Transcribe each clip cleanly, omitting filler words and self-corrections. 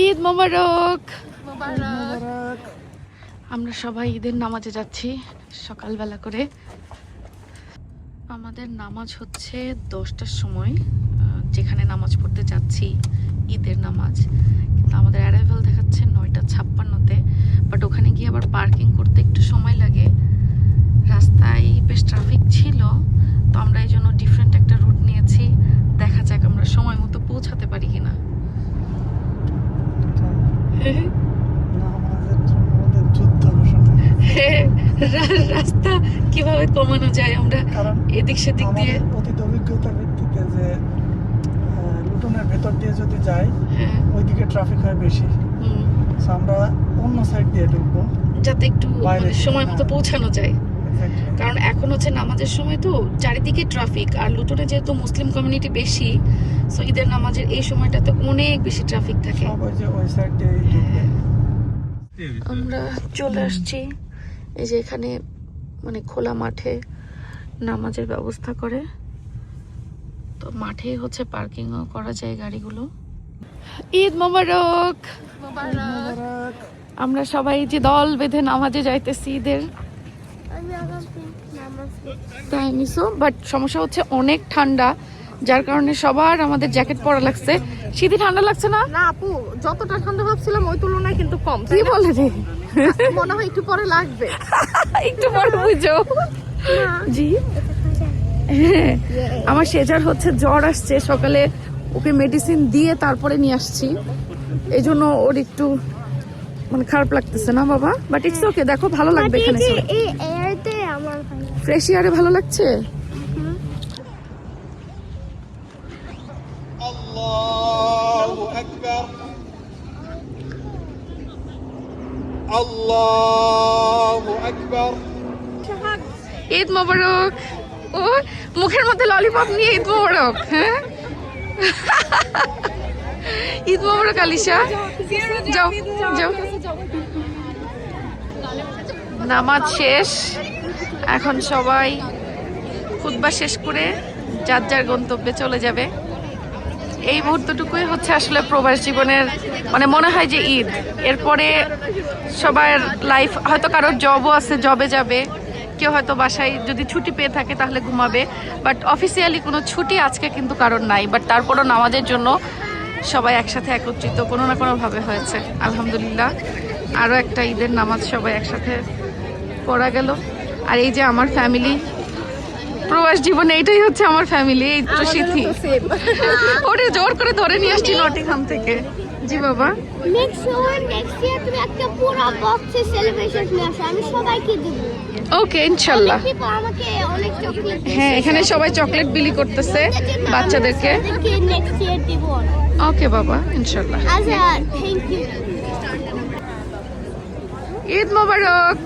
ঈদ মোবারক। মোবারক। আমরা সবাই ঈদের নামাজে যাচ্ছি সকালবেলা করে। আমাদের নামাজ হচ্ছে 10টার সময়, যেখানে নামাজ পড়তে যাচ্ছি ঈদের নামাজ, কিন্তু আমাদের অ্যারাইভাল দেখাচ্ছে 9:56-তে। বাট ওখানে গিয়ে আবার পার্কিং করতে একটু সময় লাগে, রাস্তায় বেশ ট্রাফিক ছিল, তো আমরা এই জন্য ডিফারেন্ট একটা রুট নিয়েছি। দেখা যাক আমরা সময় মতো পৌঁছাতে পারি কিনা। রাস্তা কিভাবে কমানো যায় আমরা এদিক সেদিক দিয়ে অতীত অভিজ্ঞতার ভিত্তিতে যে লুটনের ভেতর দিয়ে যদি যাই ওইদিকে ট্রাফিক হয় বেশি, আমরা অন্য সাইড দিয়ে ঢুকবো যাতে একটু সময় মতো পৌঁছানো যায়। কারণ এখন হচ্ছে নামাজের সময়, তো চারিদিকে ট্রাফিক, আর লুটনে যেহেতু মুসলিম কমিউনিটি বেশি, সো ঈদের নামাজের এই সময়টাতে অনেক বেশি ট্রাফিক থাকে। আমরা চলে আসছি এই যে এখানে, মানে খোলা মাঠে নামাজের ব্যবস্থা করে, তো মাঠেই হচ্ছে পার্কিংও করা যায় গাড়িগুলো। ঈদ মোবারক। আমরা সবাই যে দল বেঁধে নামাজে যাইতেছি ঈদের। তাই নিছো, বাট সমস্যা হচ্ছে অনেক ঠান্ডা, যার কারণে সবার আমাদের জ্যাকেট পরা লাগছে। শীতে ঠান্ডা লাগছে না? না আপু, যতটা ঠান্ডা ভাবছিলাম ওই তুলনায় কিন্তু কম। কি বলে রে? মনে হয় একটু পরে লাগবে। একটু পরে বুঝো। জি হ্যাঁ, আমার সেজার হচ্ছে জ্বর আসছে, সকালে ওকে মেডিসিন দিয়ে তারপরে নিয়ে আসছি, এই জন্য ওর একটু মানে খারাপ লাগতেছে না বাবা, বাট ইটস ওকে। দেখো ভালো লাগবে এখানে, ফ্রেশ এয়ারে ভালো লাগছে। আল্লাহু আকবার, আল্লাহু আকবার। ঈদ মোবারক। ও মুখের মধ্যে ললিপপ নিয়ে ঈদ মোবারক। হ্যাঁ, ঈদ মোবারক আলিশা। যাও যাও। নামাজ শেষ, এখন সবাই খুতবা শেষ করে যার যার গন্তব্যে চলে যাবে। এই মুহূর্তটুকুই হচ্ছে আসলে প্রবাস জীবনের, মানে মনে হয় যে ঈদ। এরপরে সবার লাইফ, হয়তো কারোর জবও আছে, জবে যাবে, কেউ হয়তো বাসায় যদি ছুটি পেয়ে থাকে তাহলে ঘুমাবে, বাট অফিসিয়ালি কোনো ছুটি আজকে কিন্তু কারোর নাই। বাট তারপরও নামাজের জন্য সবাই একসাথে একত্রিত কোনো না কোনোভাবে হয়েছে, আলহামদুলিল্লাহ। আরও একটা ঈদের নামাজ সবাই একসাথে পড়া গেল। আর এই যে আমার ফ্যামিলি, প্রবাস জীবনে এইটাই হচ্ছে আমার ফ্যামিলি, এই তো স্মৃতি। ওরে জোর করে ধরে নিয়ে আসছি নটিংহাম থেকে। জি বাবা, নেক্সট ইয়ার তুমি একটা পুরো বক্সে সেলিব্রেশন নিয়ে আসো, আমি সবাইকে দেব। ওকে ইনশাআল্লাহ। আমাকে অনেক চকলেট, হ্যাঁ এখানে সবাই চকলেট বিলি করতেছে বাচ্চাদেরকে। নেক্সট ইয়ার দেব। ওকে বাবা, ইনশাআল্লাহ। আচ্ছা, থ্যাংক ইউ। ঈদ মোবারক।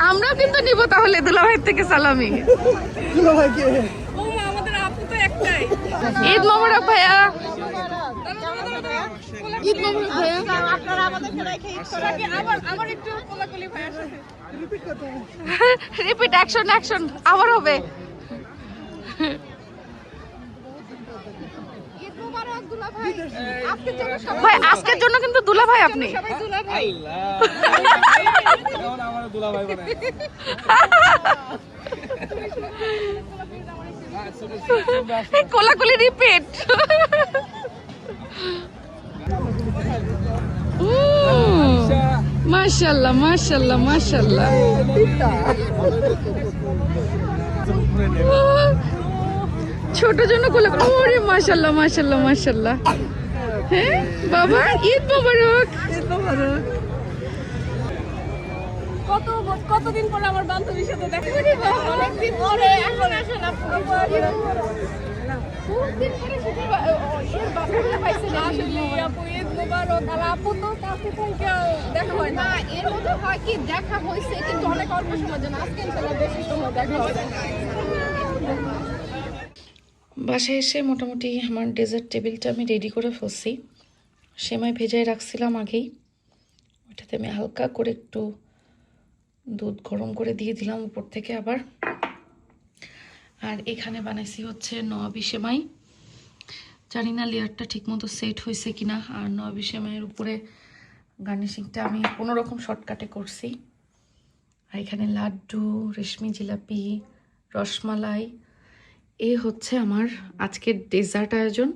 আমরাও কিন্তু নিব তাহলে দুলাভাই থেকে সালামি। ঈদ মোবারক ভাইয়া। ঈদ মোবারক ভাইয়া। আপনারা আমাদেরকে রেখে ঈদ করার আগে আবার একটু কোলাকুলি ভাইয়ার সাথে রিপিট, অ্যাকশন অ্যাকশন আবার হবে। ভাই আজকের জন্য কিন্তু দুলাভাই আপনি। কোলাকুলি রিপিট। মাশাআল্লাহ মাশাআল্লাহ মাশাআল্লাহ। ছোট জন্য কোলাকুলি। ওরে মাশাআল্লাহ মাশাআল্লাহ মাশাআল্লাহ। হ্যাঁ বাবা, ঈদ মোবারক। ঈদ মোবারক। কতদিন পরে আমার বান্ধবীর সাথে দেখা হলো, অনেকদিন পরে। এখন আসেন আপনারা দেখা হয় না, এর মধ্যে হয় কি দেখা হয়েছে কিন্তু অনেক অল্প সময়ের জন্য। আজকে বেশি সময় দেখা হবে। বাসায় এসে মোটামুটি আমার ডেজার্ট টেবিলটা আমি রেডি করে ফেলছি। সেমাই ভেজাই রাখছিলাম আগেই, ওইটাতে আমি হালকা করে একটু দুধ গরম করে দিয়ে দিলাম উপর থেকে। আবার আর এখানে বানাইছি হচ্ছে নবাবী সেমাই। জানি না লেয়ারটা ঠিক মতো সেট হয়েছে কিনা। আর নবাবী সেমাইয়ের উপরে গার্নিশিংটা আমি কোনো রকম শর্টকাটে করছি। আর এখানে লাড্ডু, রেশমি জিলাপি, রসমালাই। এ হচ্ছে আমার আজকের ডেজার্ট আয়োজন।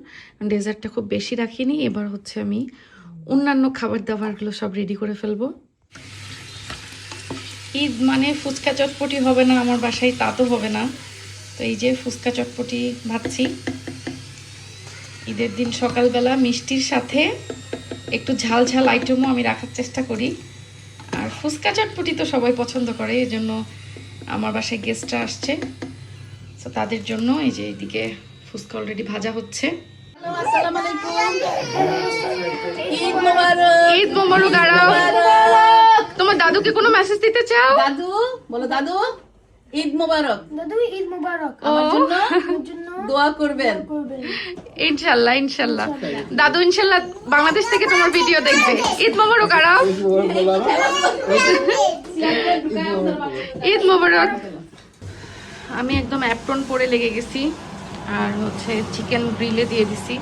ডেজার্টটা খুব বেশি রাখিনি, এবার হচ্ছে আমি অন্যান্য খাবার দাবারগুলো সব রেডি করে ফেলবো। ঈদ মানে ফুচকা চটপটি হবে না আমার বাসায়, তা তো হবে না। তো এই যে ফুচকা চটপটি ভাবছি ঈদের দিন সকালবেলা মিষ্টির সাথে একটু ঝাল ঝাল আইটেমও আমি রাখার চেষ্টা করি। আর ফুচকা চটপটি তো সবাই পছন্দ করে, এই জন্য আমার বাসায় গেস্টরা আসছে, তো তাদের জন্য এই যে এইদিকে ফুচকা অলরেডি ভাজা হচ্ছে। আসসালামু আলাইকুম। ঈদ মোবারক। ঈদ মোবারক। আরাও তোমার দাদুকে কোনো মেসেজ দিতে চাও? দাদু বলো, দাদু ঈদ মোবারক। দাদু ঈদ মুবারক। আমার জন্য জন্য দোয়া করবেন। ইনশাল্লাহ ইনশাল্লাহ। দাদু ইনশাল্লাহ বাংলাদেশ থেকে তোমার ভিডিও দেখবে। ঈদ মোবারক আরাও। ঈদ মোবারক। আমি একদম অ্যাপ্রন পরে লেগে গেছি আর হচ্ছে চিকেন গ্রিলে দিয়ে দিছি।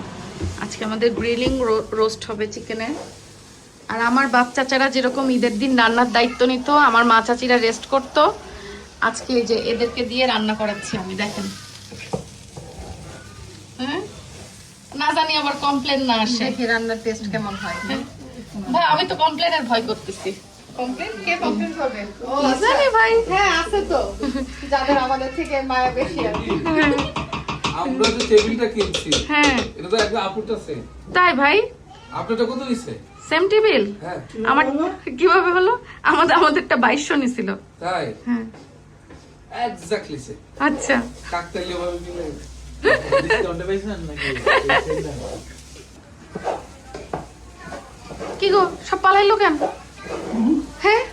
আজকে আমাদের গ্রিলিং রোস্ট হবে চিকেনের। আর আমার বাপ চাচারা যেরকম ঈদের দিন রান্নার দায়িত্ব নিত, আমার মা চাচিরা রেস্ট করতো, আজকে এই যে এদেরকে দিয়ে রান্না করাচ্ছি আমি। দেখেন, হ্যাঁ, না জানি আবার কমপ্লেন না আসে। দেখি রান্নার টেস্ট কেমন হয়। ভাই আমি তো কমপ্লেনের ভয় করতেছি। কমপ্লেন কে কমপ্লেন করবে? ও কি জানি ভাই। হ্যাঁ আছে তো, যাদের আমাদের থেকে মায়া বেশি আর কি। আমরা যে টেবিলটা কিনছি, হ্যাঁ এটা তো একদম আপুরটা সেম। তাই ভাই, আপনারটা কত নিছে? Same table? হ্যাঁ আমার কিভাবে হলো? আমাদেরটা 2200 নিছিল। তাই হ্যাঁ এক্স্যাক্টলি সে আচ্ছা। কাকতালীয় ভাবে মিলে কি গো সব পালাইলো কেন? হ্যাঁ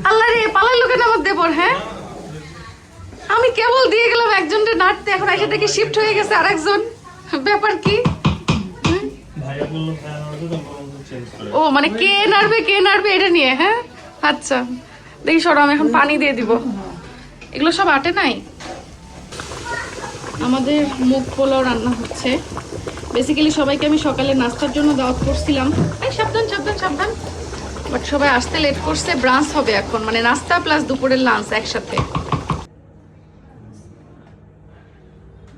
আল্লাহ রে, পালাইলো কেন আমার দেবর? হ্যাঁ আমি কেবল দিয়ে গেলাম একজনকে নাড়তে, এখন এসে দেখি শিফট হয়ে গেছে আরেকজন। ব্যাপার কি? ও মানে কে নাড়বে এটা নিয়ে? হ্যাঁ আচ্ছা, দেখি সরো, আমি এখন পানি দিয়ে দিব। এগুলো সব আটে নাই। আমাদের মুগ পোলাও রান্না হচ্ছে। বেসিক্যালি সবাইকে আমি সকালে নাস্তার জন্য দাওয়াত করছিলাম। এই সাবধান সাবধান সাবধান। বাট সবাই আসতে লেট করছে। ব্রাঞ্চ হবে এখন, মানে নাস্তা প্লাস দুপুরের লাঞ্চ একসাথে।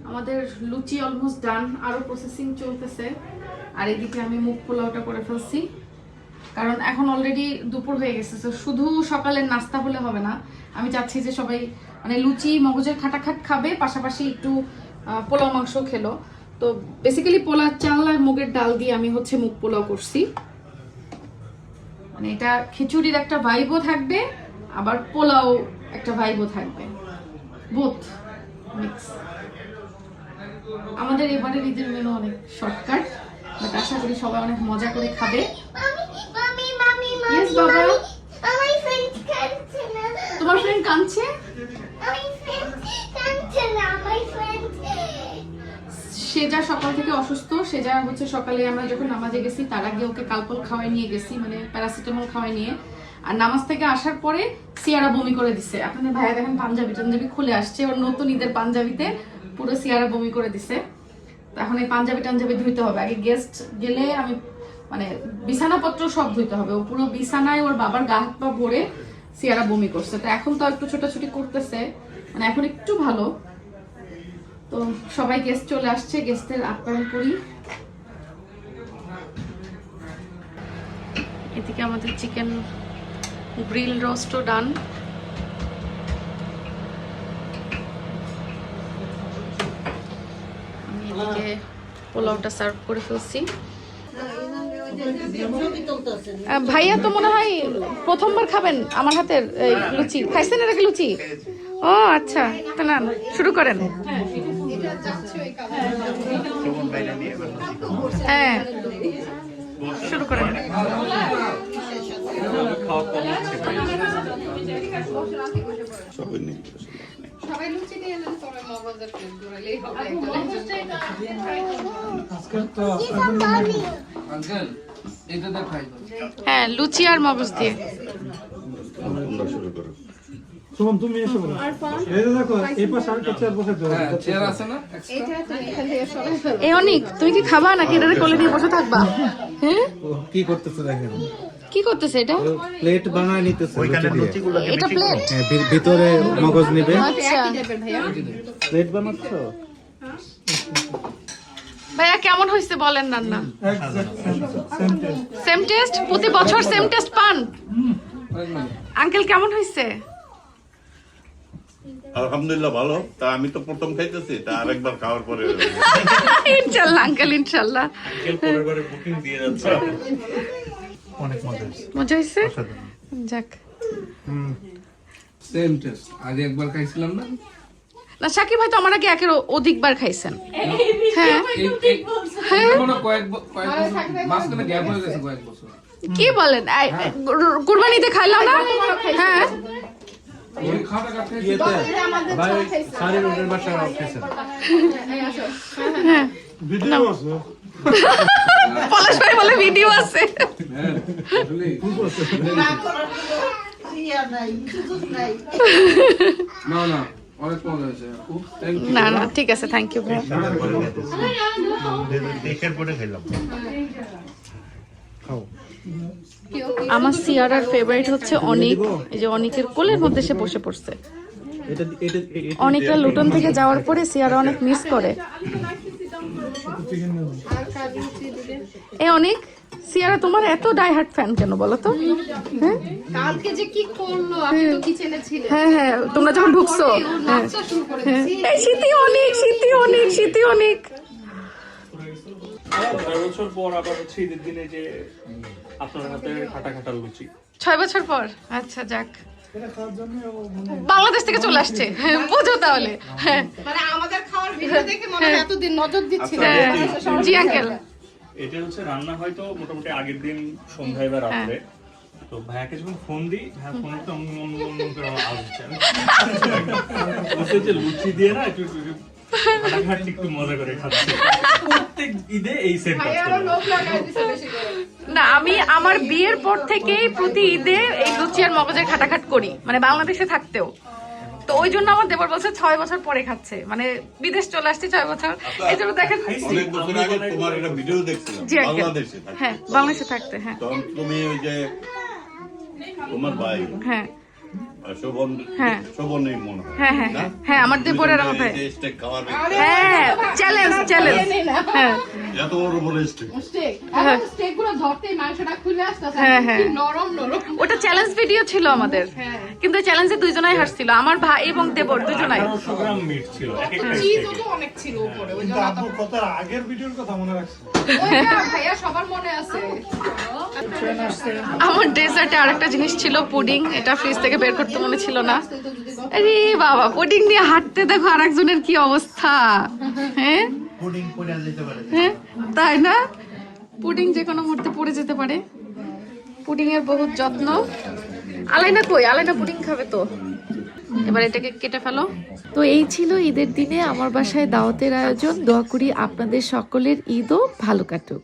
আমাদের লুচি অলমোস্ট ডান, আরো প্রসেসিং চলতেছে। আর এদিকে আমি মুগ পোলাওটা করে ফেলছি, কারণ এখন অলরেডি দুপুর হয়ে গেছে। তো শুধু সকালের নাস্তা হলে হবে না, আমি চাচ্ছি যে সবাই মানে লুচি মগজের খাটাখাট খাবে, পাশাপাশি একটু পোলাও মাংস খেলো। তো বেসিক্যালি পোলার চাল আর মুগের ডাল দিয়ে আমি হচ্ছে মুগ পোলাও করছি। মানে এটা খিচুড়ির একটা ভাইবও থাকবে, আবার পোলাও একটা ভাইবও থাকবে, বোথ মিক্স। আমাদের এবারের ঈদের মেনু অনেক শর্টকাট, বাট আশা করি সবাই অনেক মজা করে খাবে। Yes, বাবা। আমার ফ্রেন্ড কাঁদছে না। তোমার ফ্রেন্ড কাঁদছে? আমার ফ্রেন্ড কাঁদছে না, আমার ফ্রেন্ড। সে যা সকাল থেকে অসুস্থ, সে যা হচ্ছে সকালে আমরা যখন নামাজে গেছি তার আগে ওকে কালপল খাওয়াই নিয়ে গেছি, মানে প্যারাসিটামল খাওয়াই নিয়ে। আর নামাজ থেকে আসার পরে সিয়ারা বমি করে দিছে। আপনাদের ভাইয়া দেখেন পাঞ্জাবি খুলে আসছে, ওর নতুন ঈদের পাঞ্জাবিতে পুরো সিয়ারা বমি করে দিছে। তো এখন এই পাঞ্জাবি ধুইতে হবে। আগে গেস্ট গেলে আমি মানে বিছানাপত্র সব ধুইতে হবে। ও পুরো বিছানায় ওর বাবার গা হাত পা ভরে সিয়ারা বমি করছে। তো এখন তো একটু ছোটাছুটি করতেছে, মানে এখন একটু ভালো। তো সবাই গেস্ট চলে আসছে, গেস্টদের আপ্যায়ন করি। এদিকে আমাদের চিকেন গ্রিল রোস্টও ডান। আমি এদিকে পোলাওটা সার্ভ করে ফেলছি। ভাইয়া তো মনে হয় প্রথমবার খাবেন আমার হাতের লুচি। খাইছেন এর আগে লুচি? ও আচ্ছা, তা না শুরু করেন। হ্যাঁ শুরু করেন। সবাই লুচি নিয়ে নেন, সবাই মগজের প্লেট ঘুরালেই হবে। আজকে তো আঙ্কেল এটা দেখাই। হ্যাঁ লুচি আর মগজ দিয়ে। শুভম তুমি এসো বলো এই যে দেখো এই পাশে আরেকটা চেয়ার বসাতে হবে হ্যাঁ চেয়ার আছে না extra? এটা তুমি এখান থেকে সরাই ফেলো। এই অনেক তুমি কি খাবা নাকি এটারে কোলে দিয়ে বসে থাকবা? হ্যাঁ কি করতেছে দেখেন, কি করতেছে এটা? প্লেট বানায় নিতেছে লুচি দিয়ে। এটা প্লেট? হ্যাঁ, ভিতরে মগজ নিবে, আচ্ছা একই টাইপের ভাইয়া। প্লেট বানাচ্ছ। ভাইয়া কেমন হয়েছে বলেন রান্না? Same test same test? প্রতি বছর সেম টেস্ট পান? অনেক ভালো। আঙ্কেল কেমন হয়েছে? আলহামদুলিল্লাহ ভালো। তা আমি তো প্রথম খাইতেছি, তা আরেকবার খাওয়ার পরে ইনশাল্লাহ আঙ্কেল ইনশাল্লাহ। বুকিং দিয়ে যাচ্ছে। অনেক মজা হয়েছে মজা হয়েছে? যাক। সেম টেস্ট আগে একবার খাইছিলাম না না সাকিব ভাই তো আমার আগে একের অধিকবার খাইছেন। হ্যাঁ মনে কয়েক বছর মাঝখানে গ্যাপ হয়ে গেছে কয়েক বছর কি বলেন? কুরবানিতে খাইলাম না? হ্যাঁ ওই খাওয়াটা কাটতে ভাই সারি রোডের বাসায় অফিসে ভিডিও আছে পলাশ ভাই বলে ভিডিও আছে। হ্যাঁ আসলে না না অনেক মজা হয়েছে খুব থ্যাংক ইউ না না ঠিক আছে, থ্যাংক ইউ ভাই। দেখের পরে খেলাম। আমার সিয়ারার ফেভারিট হচ্ছে অনিক। এই যে অনিকের কোলের মধ্যে সে বসে পড়ছে। এটা এটা অনিকরা লুটন থেকে যাওয়ার পরে সিয়ারা অনেক মিস করে। এই অনিক, সিয়ারা তোমার এত ডাইহার্ট ফ্যান কেন বলো তো? হ্যাঁ কালকে যে কি করলো, আমি তো কিচেনে ছিলাম। হ্যাঁ হ্যাঁ তোমরা যখন ঢুকছো হ্যাঁ নাচা শুরু করে হ্যাঁ। দিয়েছি। এই শীতি অনেক শীতি অনেক শীতি অনেক। 6 বছর পর আবার হচ্ছে ঈদের দিনে যে আপনার হাতে খাটা খাটা লুচি। 6 বছর পর? আচ্ছা যাক, এটা খাওয়ার জন্য বাংলাদেশ থেকে চলে আসছে। হ্যাঁ, বোঝো তাহলে। হ্যাঁ মানে আমাদের খাওয়ার ভিডিও দেখে মনে হয় এতদিন নজর দিচ্ছিল। হ্যাঁ, জি আঙ্কেল। এটা হচ্ছে রান্না হয়তো মোটামুটি আগের দিন সন্ধ্যায় বা রাত্রে। তো ভাইয়াকে যখন ফোন দিই, ভাইয়া ফোনে তো অন্য করে আমার আওয়াজ হচ্ছে। বলছে যে লুচি দিয়ে না একটু খাটাখাটি একটু মজা করে খাচ্ছে। প্রত্যেক ঈদে এই সেম কাজ আবার করে। লোক লাগাই দিছে বেশি করে। না আমি আমার বিয়ের পর থেকেই প্রতি ঈদে এই লুচি আর মগজের খাটাখাট করি, মানে বাংলাদেশে থাকতেও। তো ওই জন্য আমার দেবর বলছে 6 বছর পরে খাচ্ছে, মানে বিদেশ চলে আসছে 6 বছর। এই জন্য দেখেন। অনেক বছর আগে তোমার একটা ভিডিও দেখছিলাম জি আঙ্কেল। বাংলাদেশে থাকতে। হ্যাঁ বাংলাদেশে থাকতে। হ্যাঁ তখন তুমি ওই যে তোমার ভাই হ্যাঁ শোভন, হ্যাঁ। শোভনই মনে হয় হ্যাঁ হ্যাঁ না? হ্যাঁ আমার দেবরের আমার ভাই। এই যে স্টেক খাওয়ার হ্যাঁ চ্যালেঞ্জ চ্যালেঞ্জ। হ্যাঁ এত বড় বড় স্টেক। স্টেক, এখন স্টেকগুলো ধরতেই মাংসটা খুলে আসতেছে। হ্যাঁ, হ্যাঁ। কি নরম নরম। ওটা চ্যালেঞ্জ ভিডিও ছিল আমাদের, কিন্তু চ্যালেঞ্জে দুইজনাই হারছিল, আমার ভাই এবং দেবর দুজনাই। 1800 গ্রাম মিট ছিল এক একটা চিজও স্টেকে। তো অনেক ছিল উপরে। ওই কিন্তু জন্য আপু কত আগের ভিডিওর কথা মনে রাখছে ওইটা ভাইয়া সবার মনে আছে। আমার ডেজার্টে আরেকটা জিনিস ছিল পুডিং, এটা ফ্রিজ থেকে বের করতে মনে ছিল না। আরে বাবা, পুডিং নিয়ে হাঁটতে দেখো আরেকজনের কি অবস্থা। হ্যাঁ পুডিং পড়ে যেতে পারে। হ্যাঁ তাই না, পুডিং যে কোনো মুহূর্তে পড়ে যেতে পারে। পুডিং এর বহুত যত্ন। আলাইনা কই? আলাইনা পুডিং খাবে তো। এবার এটাকে কেটে ফেলো। তো এই ছিল ঈদের দিনে আমার বাসায় দাওয়াতের আয়োজন। দোয়া করি আপনাদের সকলের ঈদও ভালো কাটুক।